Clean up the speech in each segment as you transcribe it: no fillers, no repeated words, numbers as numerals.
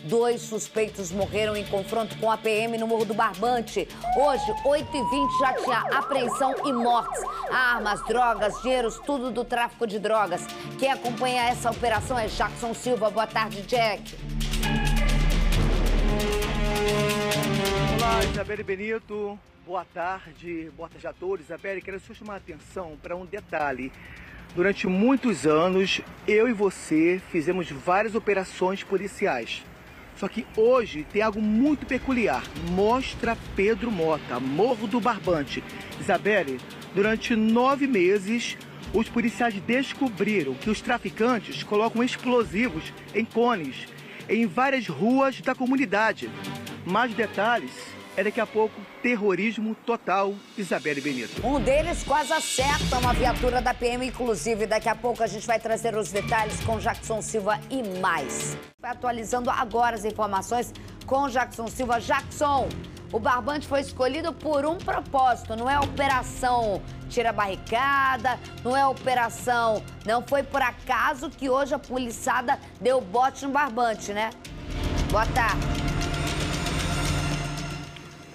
2 suspeitos morreram em confronto com a PM no Morro do Barbante. Hoje, 8h20, já tinha apreensão e mortes. Armas, drogas, dinheiros, tudo do tráfico de drogas. Quem acompanha essa operação é Jackson Silva. Boa tarde, Jack. Olá, Isabelle Benito. Boa tarde a todos. Isabelle, quero só chamar a atenção para um detalhe. Durante muitos anos, eu e você fizemos várias operações policiais. Só que hoje tem algo muito peculiar. Mostra Pedro Mota, Morro do Barbante. Isabelle, durante 9 meses, os policiais descobriram que os traficantes colocam explosivos em cones em várias ruas da comunidade. Mais detalhes é daqui a pouco. Terrorismo total, Isabelle Benito. Um deles quase acerta uma viatura da PM, inclusive. Daqui a pouco a gente vai trazer os detalhes com Jackson Silva e mais. Vai atualizando agora as informações com Jackson Silva. Jackson, o Barbante foi escolhido por um propósito. Não é operação tira barricada, não é operação... Não foi por acaso que hoje a policiada deu bote no Barbante, né? Boa tarde.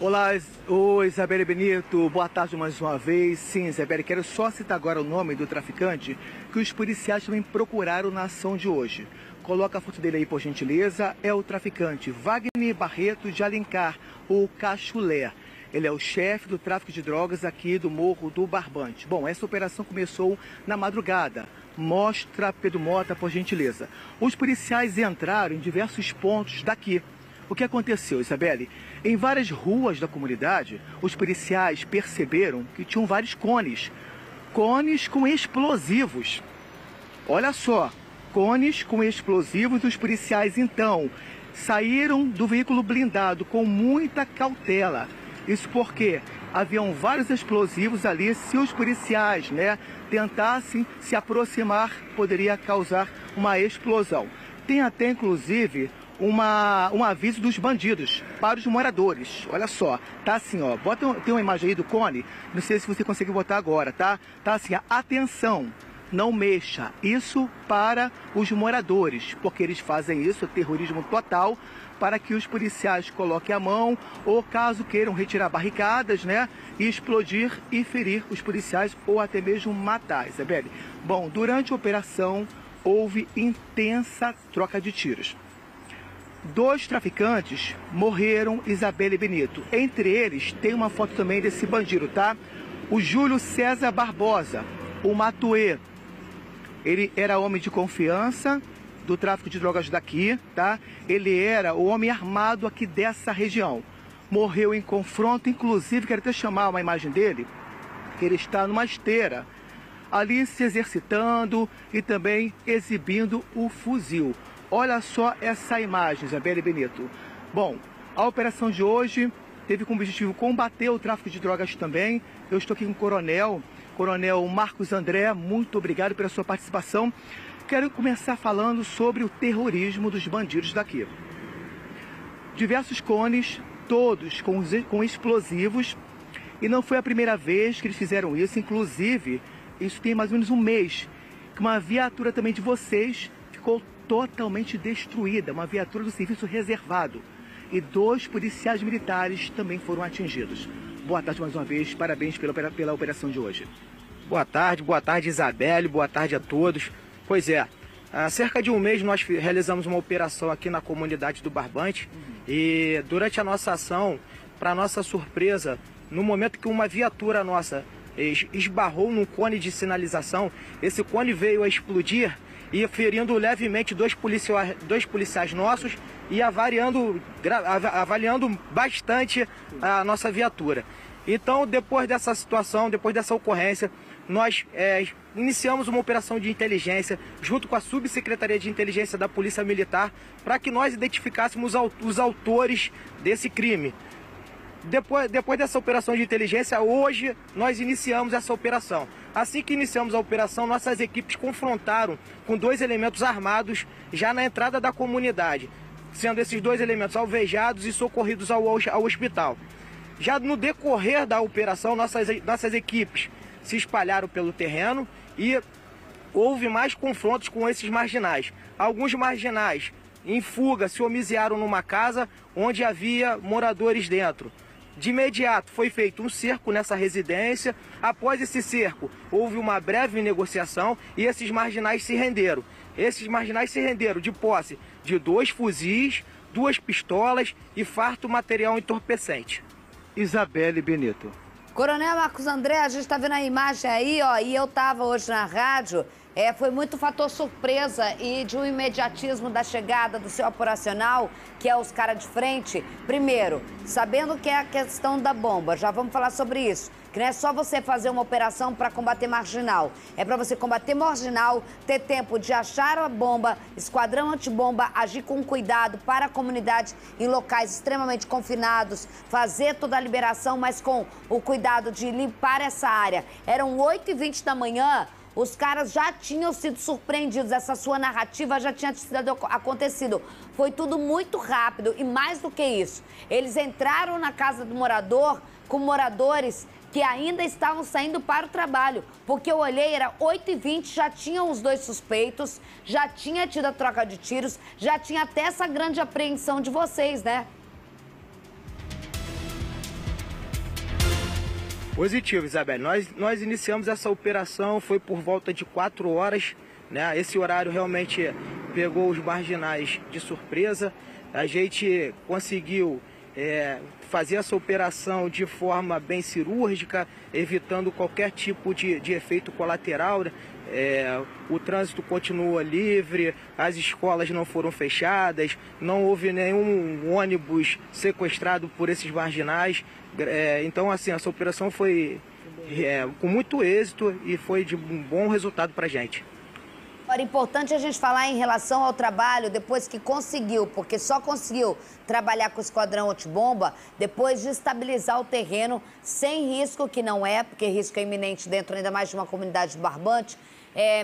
Olá, oi, Isabelle Benito, boa tarde mais uma vez. Sim, Isabelle, quero só citar agora o nome do traficante que os policiais também procuraram na ação de hoje. Coloca a foto dele aí, por gentileza. É o traficante Wagner Barreto de Alencar, o Cachulé. Ele é o chefe do tráfico de drogas aqui do Morro do Barbante. Bom, essa operação começou na madrugada. Mostra Pedro Mota, por gentileza. Os policiais entraram em diversos pontos daqui. O que aconteceu, Isabelle? Em várias ruas da comunidade, os policiais perceberam que tinham vários cones. Cones com explosivos. Olha só, cones com explosivos. Os policiais, então, saíram do veículo blindado com muita cautela. Isso porque haviam vários explosivos ali. Se os policiais, tentassem se aproximar, poderia causar uma explosão. Tem até, inclusive, um aviso dos bandidos para os moradores. Olha só, tá assim, ó, tem uma imagem aí do cone, não sei se você consegue botar agora, tá? Tá assim, atenção, não mexa. Isso para os moradores, porque eles fazem isso, terrorismo total, para que os policiais coloquem a mão, ou caso queiram retirar barricadas, e explodir e ferir os policiais, ou até mesmo matar, Isabelle. Bom, durante a operação, houve intensa troca de tiros. 2 traficantes morreram, Isabelle Benito. Entre eles, tem uma foto também desse bandido, tá? O Júlio César Barbosa, o Matuê. Ele era homem de confiança do tráfico de drogas daqui, tá? Ele era o homem armado aqui dessa região. Morreu em confronto, inclusive, quero até chamar uma imagem dele, que ele está numa esteira, ali se exercitando e também exibindo o fuzil. Olha só essa imagem, Isabelle Benito. Bom, a operação de hoje teve como objetivo combater o tráfico de drogas também. Eu estou aqui com o Coronel Marcos André, muito obrigado pela sua participação. Quero começar falando sobre o terrorismo dos bandidos daqui. Diversos cones, todos com explosivos, e não foi a primeira vez que eles fizeram isso. Inclusive, isso tem mais ou menos um mês, que uma viatura também de vocês ficou totalmente destruída, uma viatura do serviço reservado, e 2 policiais militares também foram atingidos. Boa tarde mais uma vez, parabéns pela operação de hoje. Boa tarde Isabelle, boa tarde a todos. Pois é, há cerca de um mês nós realizamos uma operação aqui na comunidade do Barbante, e durante a nossa ação, para nossa surpresa, no momento que uma viatura nossa esbarrou num cone de sinalização, esse cone veio a explodir e ferindo levemente 2 policiais nossos e avaliando bastante a nossa viatura. Então, depois dessa situação, depois dessa ocorrência, nós iniciamos uma operação de inteligência junto com a Subsecretaria de Inteligência da Polícia Militar para que nós identificássemos os autores desse crime. Depois dessa operação de inteligência, hoje nós iniciamos essa operação. Assim que iniciamos a operação, nossas equipes confrontaram com 2 elementos armados já na entrada da comunidade, sendo esses 2 elementos alvejados e socorridos ao hospital. Já no decorrer da operação, nossas equipes se espalharam pelo terreno e houve mais confrontos com esses marginais. Alguns marginais em fuga, se homiziaram numa casa onde havia moradores dentro. De imediato foi feito um cerco nessa residência. Após esse cerco, houve uma breve negociação e esses marginais se renderam. Esses marginais se renderam de posse de 2 fuzis, 2 pistolas e farto material entorpecente. Isabelle Benito. Coronel Marcos André, a gente está vendo a imagem aí, ó, e eu estava hoje na rádio. Foi muito fator surpresa e de um imediatismo da chegada do seu operacional, que é os caras de frente. Primeiro, sabendo que é a questão da bomba, já vamos falar sobre isso. Que não é só você fazer uma operação para combater marginal. É para você combater marginal, ter tempo de achar a bomba, esquadrão antibomba, agir com cuidado para a comunidade em locais extremamente confinados, fazer toda a liberação, mas com o cuidado de limpar essa área. Eram 8h20 da manhã. Os caras já tinham sido surpreendidos, essa sua narrativa já tinha acontecido. Foi tudo muito rápido e mais do que isso. Eles entraram na casa do morador com moradores que ainda estavam saindo para o trabalho. Porque eu olhei, era 8h20, já tinham os 2 suspeitos, já tinha tido a troca de tiros, já tinha até essa grande apreensão de vocês, né? Positivo, Isabelle. Nós iniciamos essa operação, foi por volta de 4 horas, né? Esse horário realmente pegou os marginais de surpresa. A gente conseguiu fazer essa operação de forma bem cirúrgica, evitando qualquer tipo de efeito colateral, né? O trânsito continua livre, as escolas não foram fechadas, não houve nenhum ônibus sequestrado por esses marginais. Então, assim, essa operação foi com muito êxito e foi de um bom resultado para a gente. Agora, importante a gente falar em relação ao trabalho depois que conseguiu, porque só conseguiu trabalhar com o esquadrão antibomba depois de estabilizar o terreno sem risco, que não é, porque risco é iminente dentro ainda mais de uma comunidade barbante,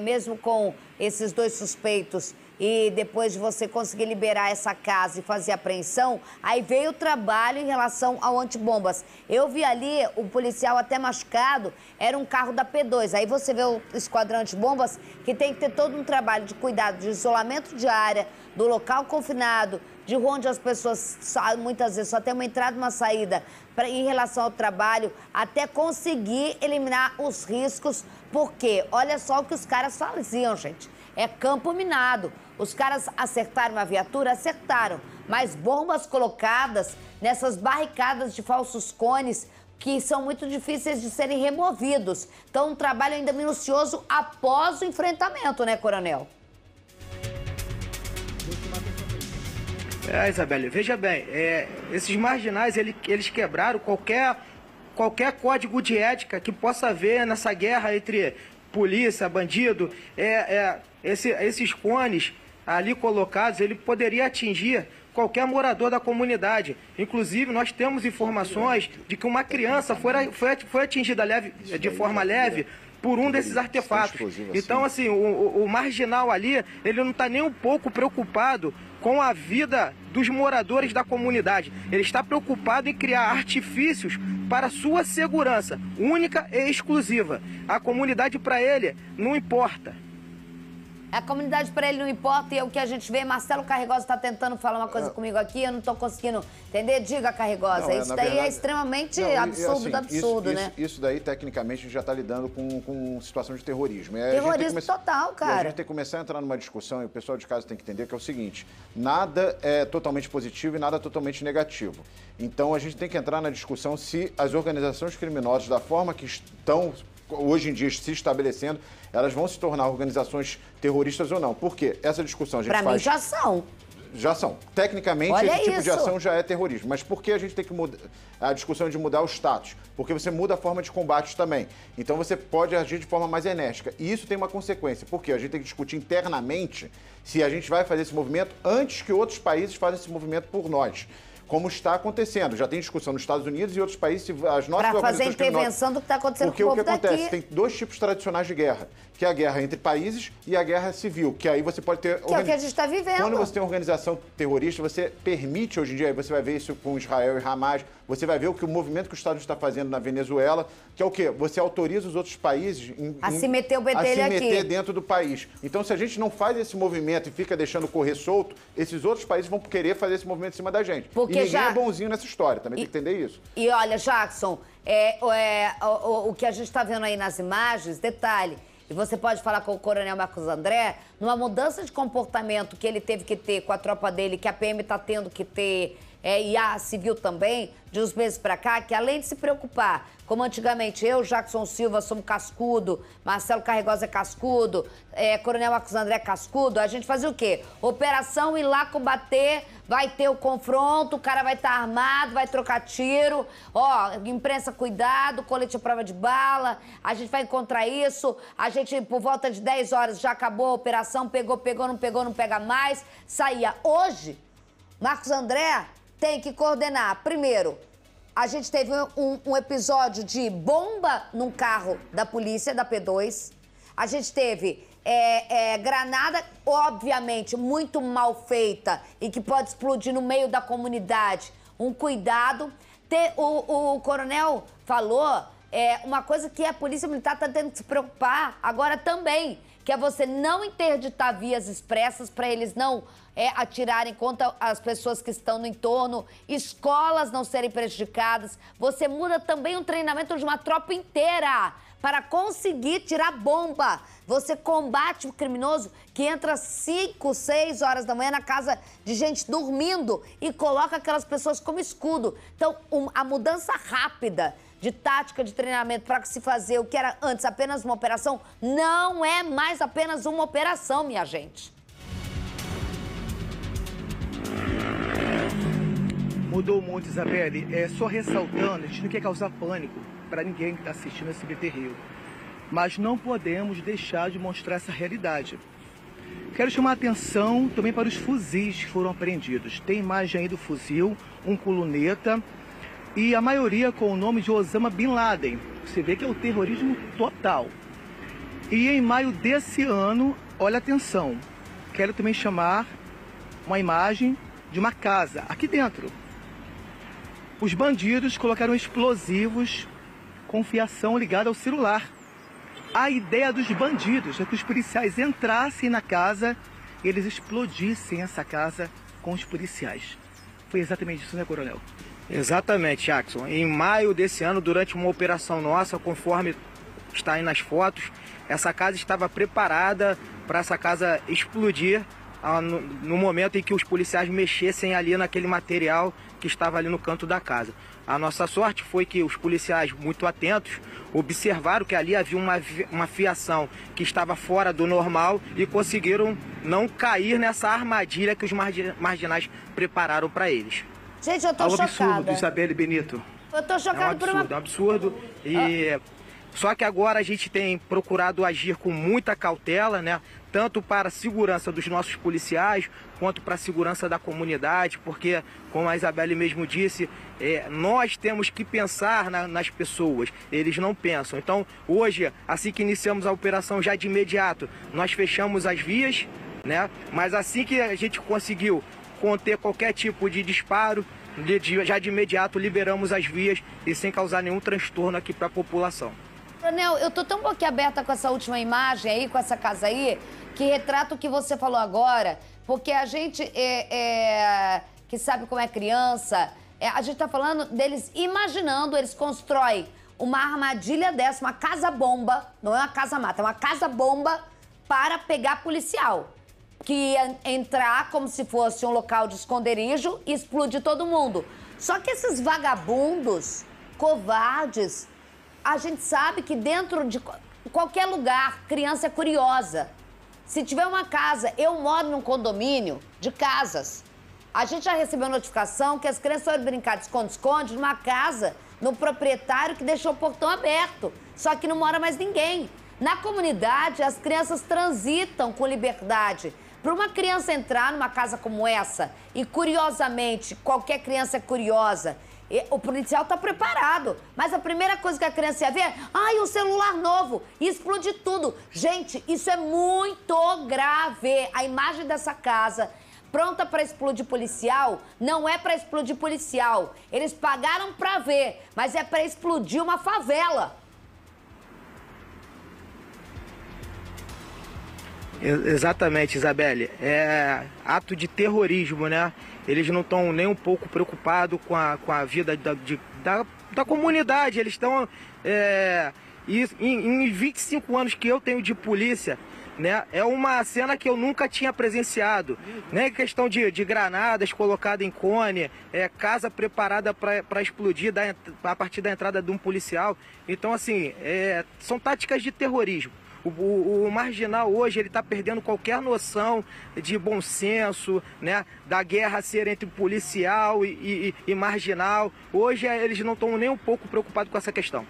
mesmo com esses 2 suspeitos. E depois de você conseguir liberar essa casa e fazer a apreensão, aí veio o trabalho em relação ao antibombas. Eu vi ali o policial até machucado, era um carro da P2. Aí você vê o esquadrão antibombas, que tem que ter todo um trabalho de cuidado, de isolamento de área, do local confinado, de onde as pessoas muitas vezes só tem uma entrada e uma saída em relação ao trabalho, até conseguir eliminar os riscos, porque olha só o que os caras faziam, gente. É campo minado. Os caras acertaram a viatura? Acertaram. Mas bombas colocadas nessas barricadas de falsos cones que são muito difíceis de serem removidos. Então, um trabalho ainda minucioso após o enfrentamento, né, Coronel? Isabelle, veja bem, esses marginais, eles quebraram qualquer código de ética que possa haver nessa guerra entre polícia, bandido. Esses cones ali colocados, ele poderia atingir qualquer morador da comunidade. Inclusive, nós temos informações de que uma criança foi atingida de forma leve por um desses artefatos. Então, assim, o marginal ali, ele não está nem um pouco preocupado com a vida dos moradores da comunidade. Ele está preocupado em criar artifícios para sua segurança, única e exclusiva. A comunidade, para ele, não importa. A comunidade para ele não importa e é o que a gente vê. Marcelo Carregosa está tentando falar uma coisa comigo aqui, eu não estou conseguindo entender. Diga, Carregosa, isso daí verdade, é extremamente absurdo, assim, absurdo, né? Isso daí, tecnicamente, a gente já está lidando com situação de terrorismo. Terrorismo total, cara. E a gente tem que começar a entrar numa discussão, e o pessoal de casa tem que entender que é o seguinte, nada é totalmente positivo e nada é totalmente negativo. Então, a gente tem que entrar na discussão se as organizações criminosas, da forma que estão hoje em dia se estabelecendo, elas vão se tornar organizações terroristas ou não. Por quê? Essa discussão a gente faz... Pra mim já são. Já são. Tecnicamente, olha esse tipo isso. de ação já é terrorismo. Mas por que a gente tem que mudar a discussão de mudar o status? Porque você muda a forma de combate também. Então você pode agir de forma mais enérgica. E isso tem uma consequência. Porque a gente tem que discutir internamente se a gente vai fazer esse movimento antes que outros países façam esse movimento por nós. como está acontecendo. Já tem discussão nos Estados Unidos e outros países, as nossas para fazer intervenção do que está acontecendo com o povo daqui. Porque o que acontece? Tem dois tipos tradicionais de guerra, que é a guerra entre países e a guerra civil, que aí você pode ter... Que é o que a gente está vivendo. Quando você tem uma organização terrorista, você permite, hoje em dia, você vai ver isso com Israel e Hamas, você vai ver o movimento que os Estados Unidos está fazendo na Venezuela, que é o quê? Você autoriza os outros países a se meter o bedelho aqui. A se meter dentro do país. Então, se a gente não faz esse movimento e fica deixando correr solto, esses outros países vão querer fazer esse movimento em cima da gente. Porque e ninguém é bonzinho nessa história, também tem que entender isso. E olha, Jackson, o que a gente está vendo aí nas imagens, detalhe, e você pode falar com o Coronel Marcos André, numa mudança de comportamento que ele teve que ter com a tropa dele, que a PM está tendo que ter, e a Civil também, de uns meses para cá, que além de se preocupar, como antigamente eu, Jackson Silva, somos cascudo, Marcelo Carregosa é cascudo, Coronel Marcos André é cascudo, a gente fazia o quê? Operação ir lá combater, vai ter o confronto, o cara vai estar armado, vai trocar tiro, imprensa cuidado, colete à prova de bala, a gente vai encontrar isso, a gente por volta de 10 horas já acabou a operação, pegou, não pegou, não pega mais, saía. Hoje, Marcos André tem que coordenar. Primeiro, a gente teve um episódio de bomba num carro da polícia, da P2. A gente teve granada, obviamente, muito mal feita e que pode explodir no meio da comunidade. Um cuidado. O coronel falou uma coisa que a Polícia Militar está tendo que se preocupar agora também, que é você não interditar vias expressas para eles não atirarem contra as pessoas que estão no entorno, escolas não serem prejudicadas. Você muda também o treinamento de uma tropa inteira para conseguir tirar bomba. Você combate o criminoso que entra às 5, 6 horas da manhã na casa de gente dormindo e coloca aquelas pessoas como escudo. Então, a mudança rápida de tática de treinamento para se fazer o que era antes apenas uma operação, não é mais apenas uma operação, minha gente. Mudou muito, Isabelle. Só ressaltando, a gente não quer causar pânico para ninguém que está assistindo a SBT Rio. Mas não podemos deixar de mostrar essa realidade. Quero chamar a atenção também para os fuzis que foram apreendidos. Tem imagem aí do fuzil, um coluneta, e a maioria com o nome de Osama Bin Laden. Você vê que é o terrorismo total. E em maio desse ano, olha atenção, quero também chamar uma imagem de uma casa aqui dentro. Os bandidos colocaram explosivos com fiação ligada ao celular. A ideia dos bandidos é que os policiais entrassem na casa e eles explodissem essa casa com os policiais. Foi exatamente isso, né, Coronel? Exatamente, Jackson. Em maio desse ano, durante uma operação nossa, conforme está aí nas fotos, essa casa estava preparada para essa casa explodir no momento em que os policiais mexessem ali naquele material que estava ali no canto da casa. A nossa sorte foi que os policiais, muito atentos, observaram que ali havia uma fiação que estava fora do normal e conseguiram não cair nessa armadilha que os marginais prepararam para eles. Gente, eu tô chocada. Absurdo, Isabelle Benito. Eu tô chocada por uma... É um absurdo. E só que agora a gente tem procurado agir com muita cautela, né? Tanto para a segurança dos nossos policiais, quanto para a segurança da comunidade, porque, como a Isabelle mesmo disse, nós temos que pensar nas pessoas, eles não pensam. Então, hoje, assim que iniciamos a operação, já de imediato, nós fechamos as vias, né? Mas assim que a gente conseguiu conter qualquer tipo de disparo, já de imediato liberamos as vias e sem causar nenhum transtorno aqui para a população. Coronel, eu tô tão boquiaberta com essa última imagem aí, com essa casa aí, que retrata o que você falou agora, porque a gente que sabe como é criança, a gente tá falando deles imaginando, eles constroem uma armadilha dessa, uma casa-bomba, não é uma casa-mata, é uma casa-bomba para pegar policial, que ia entrar como se fosse um local de esconderijo e explodir todo mundo. Só que esses vagabundos, covardes, a gente sabe que dentro de qualquer lugar, criança é curiosa. Se tiver uma casa, eu moro num condomínio de casas. A gente já recebeu notificação que as crianças foram brincar de esconde-esconde numa casa, no proprietário que deixou o portão aberto. Só que não mora mais ninguém. Na comunidade, as crianças transitam com liberdade. Para uma criança entrar numa casa como essa, e curiosamente, qualquer criança é curiosa, o policial está preparado, mas a primeira coisa que a criança ia ver é, ai, um celular novo, e explode tudo. Gente, isso é muito grave. A imagem dessa casa pronta para explodir policial, não é para explodir policial. Eles pagaram para ver, mas é para explodir uma favela. Exatamente, Isabelle. É ato de terrorismo, né? Eles não estão nem um pouco preocupados com a vida da comunidade. Eles estão... em 25 anos que eu tenho de polícia, né, é uma cena que eu nunca tinha presenciado. Né? Questão de granadas colocadas em cone, casa preparada para explodir a partir da entrada de um policial. Então, assim, são táticas de terrorismo. O marginal hoje ele está perdendo qualquer noção de bom senso, né, da guerra ser entre policial e marginal. Hoje eles não estão nem um pouco preocupados com essa questão.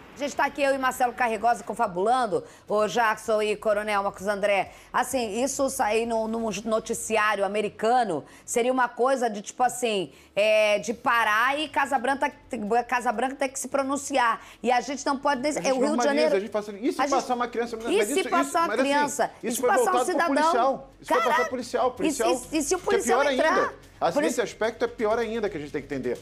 A gente está aqui, eu e Marcelo Carregosa, confabulando, o Jackson e Coronel Marcos André. Assim, isso sair num noticiário americano seria uma coisa de, tipo assim, de parar e Casa Branca tem que se pronunciar. E a gente não pode... O Rio de Janeiro... E se passar uma criança... E se passar uma criança? E se passar um cidadão? Isso foi passar policial. E se o policial entrar? Nesse aspecto é pior ainda que a gente tem que entender.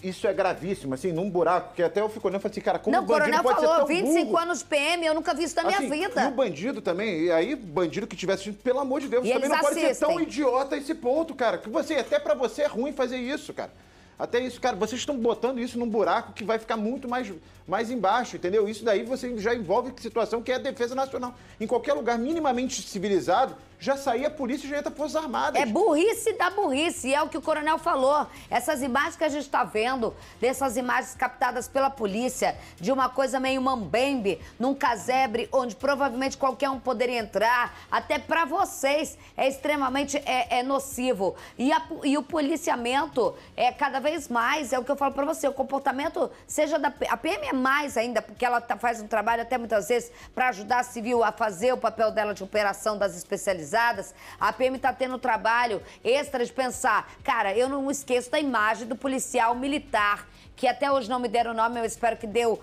Isso é gravíssimo, assim, num buraco, que até eu fico olhando e falo assim, cara, como não, o bandido pode ser tão burro? 25 anos PM, eu nunca vi isso na minha vida. E o bandido também, e aí, bandido que tivesse assistindo, pelo amor de Deus, e também não pode ser tão idiota a esse ponto, cara, que até pra você é ruim fazer isso, cara. Até isso, cara, vocês estão botando isso num buraco que vai ficar muito mais embaixo, entendeu? Isso daí você já envolve situação que é a defesa nacional. Em qualquer lugar minimamente civilizado, já saía a polícia e já entra Forças Armadas. É burrice da burrice, e é o que o coronel falou. Essas imagens que a gente está vendo, dessas imagens captadas pela polícia, de uma coisa meio mambembe, num casebre, onde provavelmente qualquer um poderia entrar, até para vocês é extremamente nocivo. E o policiamento é cada vez mais, é o que eu falo para você, o comportamento seja da... A PM é mais ainda, porque ela faz um trabalho até muitas vezes para ajudar a civil a fazer o papel dela de operação das especializadas. A PM está tendo trabalho extra de pensar, cara, eu não esqueço da imagem do policial militar, que até hoje não me deram o nome, eu espero que deu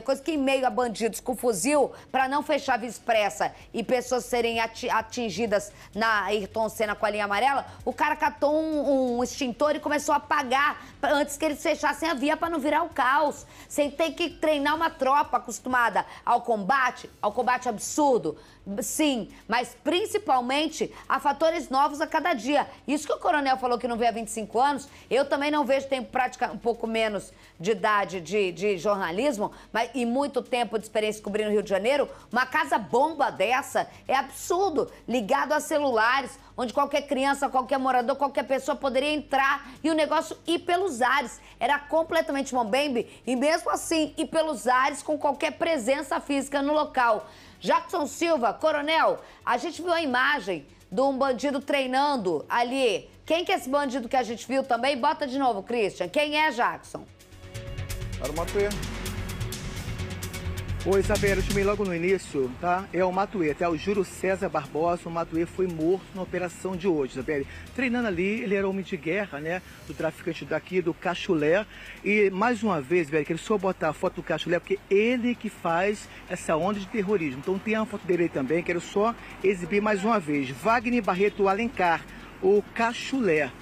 coisa, que em meio a bandidos com fuzil, para não fechar a via expressa e pessoas serem atingidas na Ayrton Senna com a linha amarela, o cara catou um extintor e começou a apagar antes que eles fechassem a via para não virar o caos. Sem ter que treinar uma tropa acostumada ao combate absurdo. Sim, mas principalmente a fatores novos a cada dia. Isso que o coronel falou que não vê há 25 anos, eu também não vejo, tenho prática um pouco menos de idade de jornalismo, e muito tempo de experiência cobrindo o Rio de Janeiro. Uma casa bomba dessa é absurdo, ligado a celulares, onde qualquer criança, qualquer morador, qualquer pessoa poderia entrar e o negócio ir pelos ares. Era completamente mambembe e mesmo assim ir pelos ares com qualquer presença física no local. Jackson Silva, coronel, a gente viu a imagem de um bandido treinando ali. Quem que é esse bandido que a gente viu também? Bota de novo, Christian. Quem é, Jackson? Era o Matuê. Oi, Isabela, eu chamei logo no início, tá? É o Matuê, tá? O Júlio César Barbosa, o Matuê foi morto na operação de hoje, Isabela. Treinando ali, ele era homem de guerra, né? Do traficante daqui, do Cachulé. E, mais uma vez, velho, quero só botar a foto do Cachulé, porque ele que faz essa onda de terrorismo. Então tem a foto dele aí também, quero só exibir mais uma vez. Wagner Barreto Alencar, o Cachulé.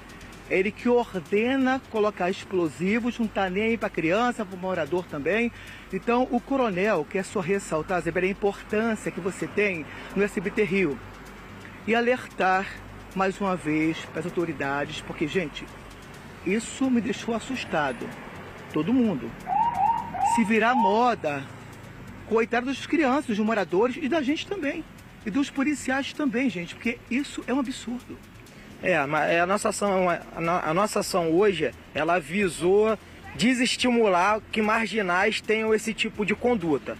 Ele que ordena colocar explosivos, não tá nem aí para criança, para o morador também. Então, o coronel quer só ressaltar, Zé, a importância que você tem no SBT Rio. E alertar, mais uma vez, para as autoridades, porque, gente, isso me deixou assustado. Todo mundo. Se virar moda, coitado das crianças, dos moradores e da gente também. E dos policiais também, gente, porque isso é um absurdo. A nossa ação hoje, ela visou desestimular que marginais tenham esse tipo de conduta.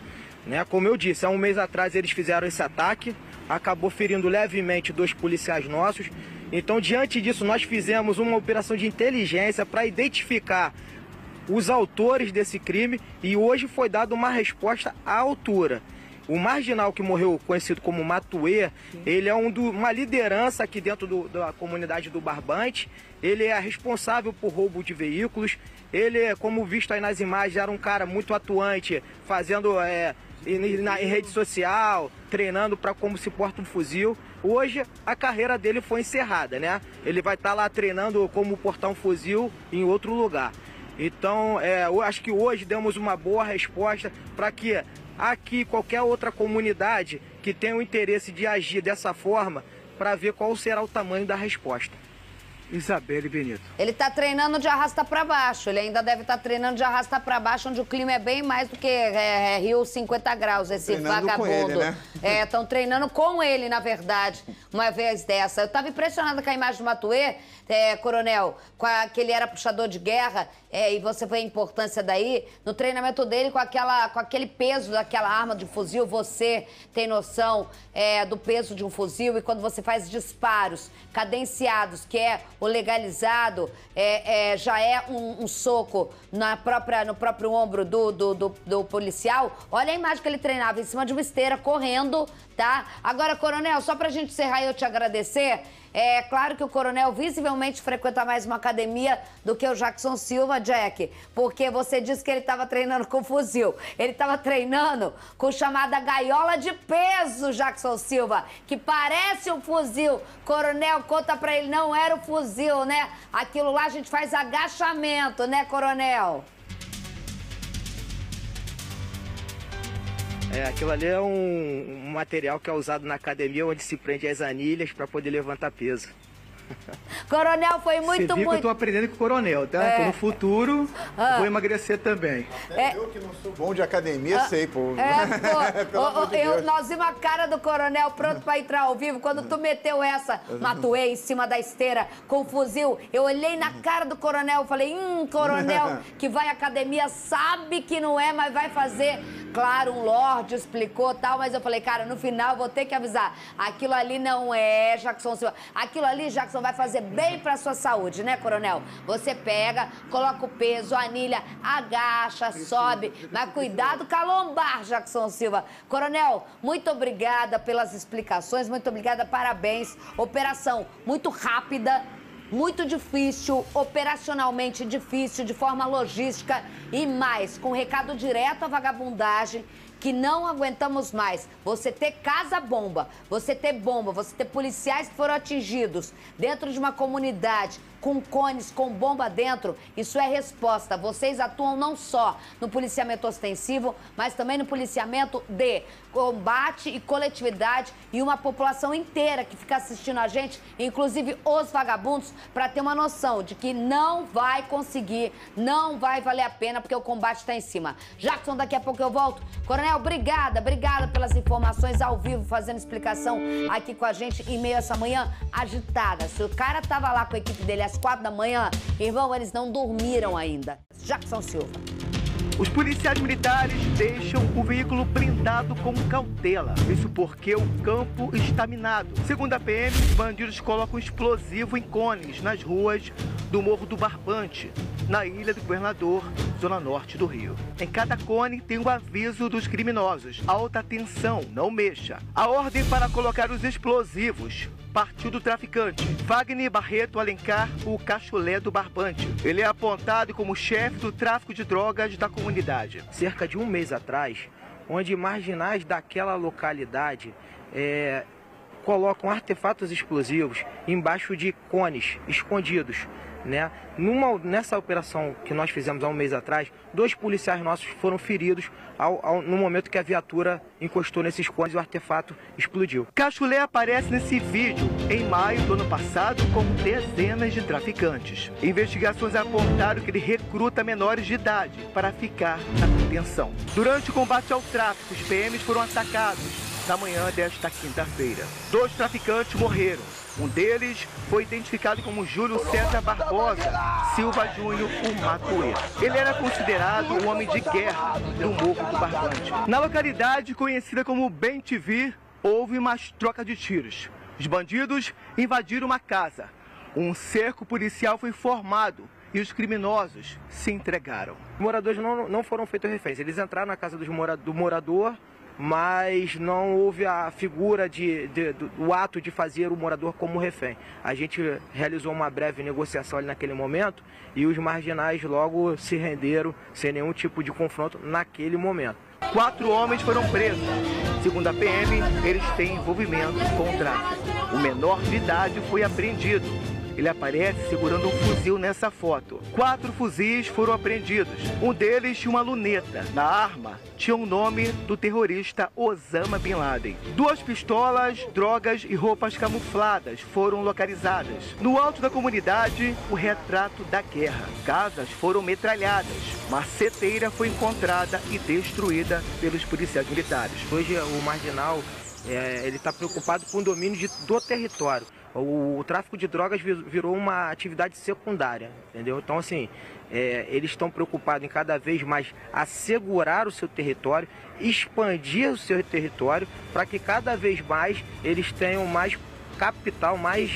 Né? Como eu disse, há um mês atrás eles fizeram esse ataque, acabou ferindo levemente 2 policiais nossos. Então, diante disso, nós fizemos uma operação de inteligência para identificar os autores desse crime e hoje foi dada uma resposta à altura. O marginal que morreu, conhecido como Matuê, ele é uma liderança aqui dentro da comunidade do Barbante. Ele é responsável por roubo de veículos. Ele, como visto aí nas imagens, era um cara muito atuante, fazendo em rede social, treinando para como se porta um fuzil. Hoje a carreira dele foi encerrada, né? Ele vai estar lá treinando como portar um fuzil em outro lugar. Então, eu acho que hoje demos uma boa resposta para que aqui qualquer outra comunidade que tenha o interesse de agir dessa forma, para ver qual será o tamanho da resposta. Isabelle Benito. Ele tá treinando de arrasta pra baixo. Ele ainda deve estar treinando de arrasta pra baixo, onde o clima é bem mais do que Rio 50 graus, esse vagabundo. Estão treinando com ele, na verdade, uma vez dessa. Eu tava impressionada com a imagem do Matuê, coronel, que ele era puxador de guerra, e você vê a importância daí, no treinamento dele com aquele peso daquela arma de fuzil. Você tem noção do peso de um fuzil, e quando você faz disparos cadenciados, que é o legalizado, já é um soco no próprio ombro do policial. Olha a imagem que ele treinava em cima de uma esteira, correndo, tá? Agora, coronel, só pra gente encerrar e eu te agradecer, é claro que o coronel visivelmente frequenta mais uma academia do que o Jackson Silva, Jack, porque você disse que ele estava treinando com fuzil. Ele estava treinando com chamada gaiola de peso, Jackson Silva, que parece um fuzil. Coronel, conta pra ele, não era o fuzil, né? Aquilo lá a gente faz agachamento, né, coronel? Aquilo ali é um material que é usado na academia, onde se prende as anilhas para poder levantar peso. Coronel, foi muito... Você viu que eu tô aprendendo com o coronel, tá? Então, no futuro, vou emagrecer também. Eu que não sou bom de academia, sei, pô. Nós vimos a cara do coronel pronto pra entrar ao vivo. Quando tu meteu essa, Matuê, em cima da esteira, com o fuzil, eu olhei na cara do coronel, falei, coronel que vai à academia, sabe que não é, mas vai fazer. Claro, um lorde explicou tal, mas eu falei, cara, no final eu vou ter que avisar. Aquilo ali não é, Jackson Silva. Aquilo ali, Jackson, vai fazer bem pra sua saúde, né, coronel? Você pega, coloca o peso, anilha, agacha, sobe, mas cuidado com a lombar, Jackson Silva. Coronel, muito obrigada pelas explicações, muito obrigada, parabéns. Operação muito rápida, muito difícil, operacionalmente difícil, de forma logística e mais, com recado direto à vagabundagem, que não aguentamos mais. Você ter casa-bomba, você ter bomba, você ter policiais que foram atingidos dentro de uma comunidade com cones, com bomba dentro, isso é resposta. Vocês atuam não só no policiamento ostensivo, mas também no policiamento de combate e coletividade, e uma população inteira que fica assistindo a gente, inclusive os vagabundos, para ter uma noção de que não vai conseguir, não vai valer a pena, porque o combate está em cima. Jackson, daqui a pouco eu volto. Coronel, obrigada pelas informações ao vivo, fazendo explicação aqui com a gente em meio a essa manhã agitada. Se o cara tava lá com a equipe dele às 4 da manhã, irmão, eles não dormiram ainda. Jackson Silva. Os policiais militares deixam o veículo blindado com cautela. Isso porque o campo está minado. Segundo a PM, os bandidos colocam explosivo em cones nas ruas do Morro do Barbante, na Ilha do Governador, zona norte do Rio. Em cada cone tem um aviso dos criminosos. Alta atenção, não mexa. A ordem para colocar os explosivos partiu do traficante Wagner Barreto Alencar, o Cachulé do Barbante. Ele é apontado como chefe do tráfico de drogas da comunidade. Cerca de um mês atrás, onde marginais daquela localidade colocam artefatos explosivos embaixo de cones escondidos, né? Nessa operação que nós fizemos há um mês atrás, 2 policiais nossos foram feridos no momento que a viatura encostou nesses cones e o artefato explodiu. Cachulé aparece nesse vídeo em maio do ano passado com dezenas de traficantes. Investigações apontaram que ele recruta menores de idade para ficar na detenção. Durante o combate ao tráfico, os PMs foram atacados na manhã desta quinta-feira. 2 traficantes morreram. Um deles foi identificado como Júlio César Barbosa Silva Júnior, o Matuê. Ele era considerado um homem de guerra do Morro do Barbante. Na localidade conhecida como Bem-TV, houve uma troca de tiros. Os bandidos invadiram uma casa. Um cerco policial foi formado e os criminosos se entregaram. Os moradores não foram feitos reféns. Eles entraram na casa do morador, mas não houve a figura do ato de fazer o morador como refém. A gente realizou uma breve negociação ali naquele momento e os marginais logo se renderam sem nenhum tipo de confronto naquele momento. 4 homens foram presos. Segundo a PM, eles têm envolvimento com o tráfico. O menor de idade foi apreendido. Ele aparece segurando um fuzil nessa foto. 4 fuzis foram apreendidos. Um deles tinha uma luneta. Na arma tinha o nome do terrorista Osama Bin Laden. 2 pistolas, drogas e roupas camufladas foram localizadas. No alto da comunidade, o retrato da guerra. Casas foram metralhadas. Maceteira foi encontrada e destruída pelos policiais militares. Hoje o marginal ele está preocupado com o domínio do território. O tráfico de drogas virou uma atividade secundária, entendeu? Então, assim, eles estão preocupados em cada vez mais assegurar o seu território, expandir o seu território, para que cada vez mais eles tenham mais capital, mais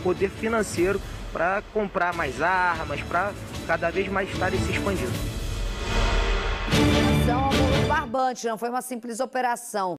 poder financeiro para comprar mais armas, para cada vez mais estarem se expandindo. Ação ao barbante, não foi uma simples operação.